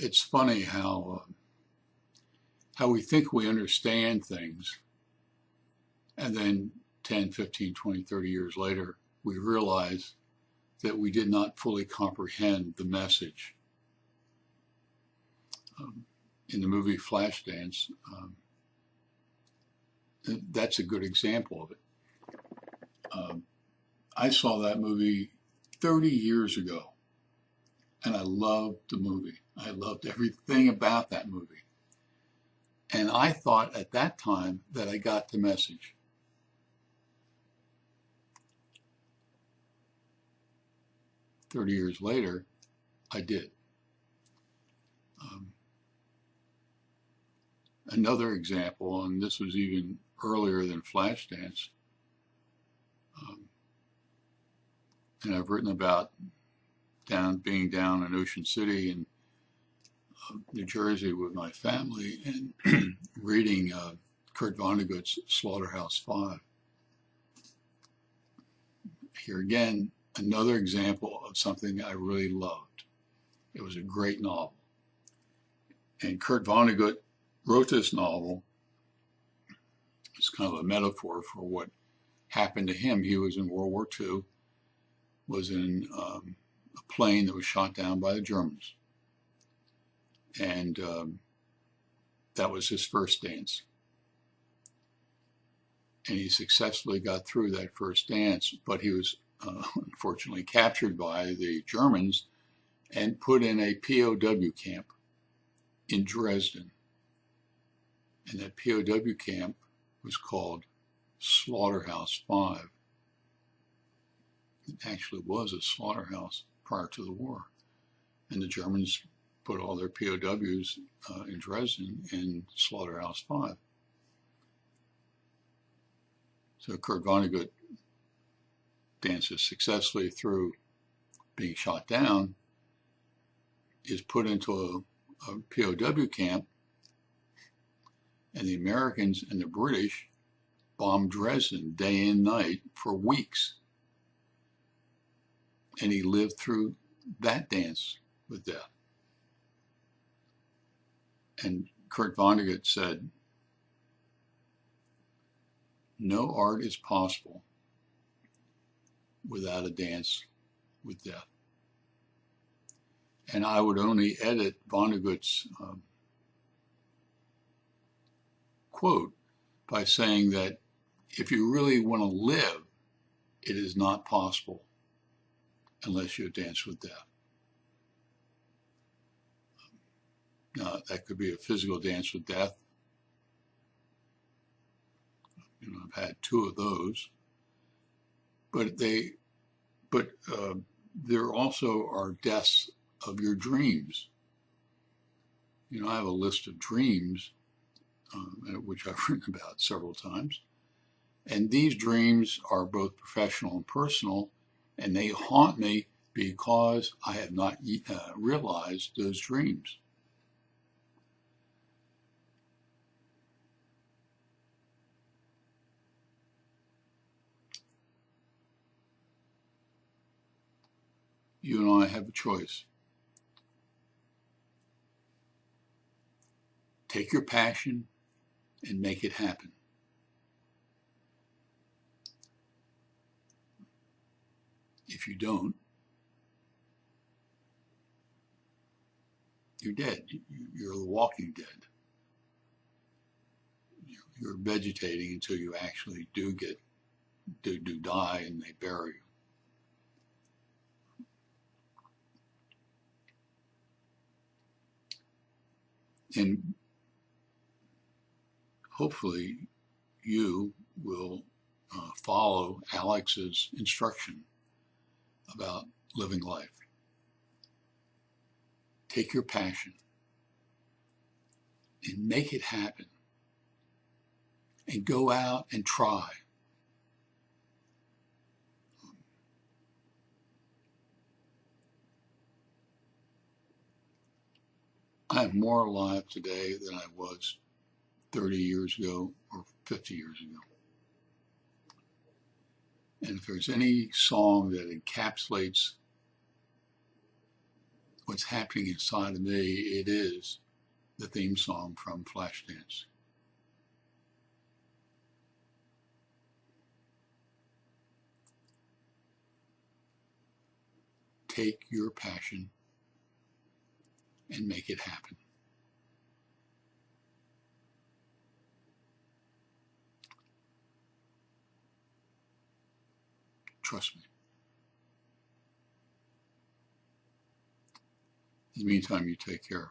it's funny how we think we understand things, and then 10, 15, 20, 30 years later, we realize that we did not fully comprehend the message. In the movie Flashdance, that's a good example of it. I saw that movie 30 years ago, and I loved the movie. I loved everything about that movie. And I thought at that time that I got the message. "30 years later, I did." Another example, and this was even earlier than Flashdance, and I've written about being down in Ocean City in New Jersey with my family and reading Kurt Vonnegut's Slaughterhouse-Five. Here again, another example of something I really loved. It was a great novel. And Kurt Vonnegut wrote this novel. It's kind of a metaphor for what happened to him. He was in World War II, was in a plane that was shot down by the Germans. And that was his first dance. And he successfully got through that first dance, but he was unfortunately captured by the Germans and put in a POW camp in Dresden. And that POW camp was called Slaughterhouse-Five. It actually was a slaughterhouse prior to the war. And the Germans put all their POWs in Dresden in Slaughterhouse-Five. So Kurt Vonnegut dances successfully through being shot down, is put into a POW camp, and the Americans and the British bombed Dresden day and night for weeks. And he lived through that dance with death. And Kurt Vonnegut said, "No art is possible without a dance with death." And I would only edit Vonnegut's quote by saying that if you really want to live, it is not possible unless you dance with death. Now, that could be a physical dance with death. I've had two of those, but there also are deaths of your dreams. I have a list of dreams, which I've written about several times, and these dreams are both professional and personal, and they haunt me because I have not realized those dreams. You and I have a choice. Take your passion and make it happen. If you don't, you're dead. You're the walking dead. You're vegetating until you actually do die and they bury you. And hopefully you will follow Alex's instruction about living life. Take your passion and make it happen. And go out and try. I am more alive today than I was 30 years ago or 50 years ago. And if there's any song that encapsulates what's happening inside of me, it is the theme song from Flashdance. Take your passion and make it happen. Trust me. In the meantime, you take care.